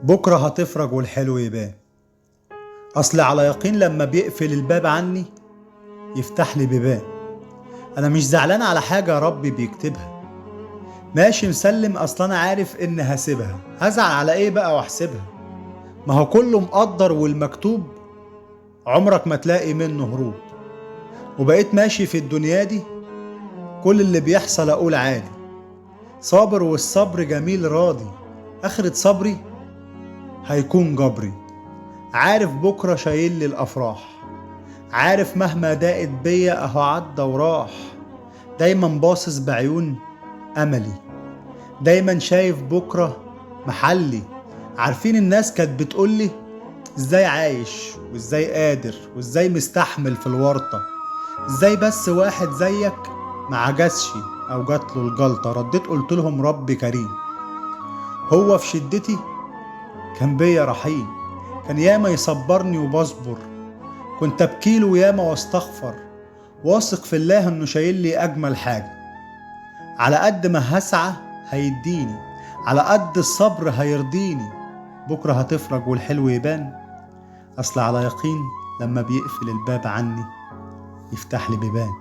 بكرة هتفرج والحلو يبان. أصل على يقين لما بيقفل الباب عني يفتح لي بيبان. أنا مش زعلان على حاجة ربي بيكتبها، ماشي مسلم. أصل أنا عارف إن هسيبها، هزعل على إيه بقى وأحسبها؟ ما هو كله مقدر والمكتوب عمرك ما تلاقي منه هروب. وبقيت ماشي في الدنيا دي كل اللي بيحصل أقول عادي، صابر والصبر جميل راضي. آخرة صبري هيكون جبري. عارف بكرة شايل لي الأفراح، عارف مهما ضاقت بيا اهو عدى وراح. دايما باصص بعيون املي، دايما شايف بكرة محلي. عارفين الناس كانت بتقولي ازاي عايش وازاي قادر وازاي مستحمل في الورطة، ازاي بس واحد زيك ما عجزش او جاتله الجلطة. رديت قلت لهم ربي كريم، هو في شدتي كان بيا رحيم. كان ياما يصبرني وبصبر، كنت ابكيله وياما واستغفر، واثق في الله انه شايل لي اجمل حاجة. على قد ما هسعى هيديني، على قد الصبر هيرضيني. بكرة هتفرج والحلو يبان. اصل على يقين لما بيقفل الباب عني يفتح لي بيبان.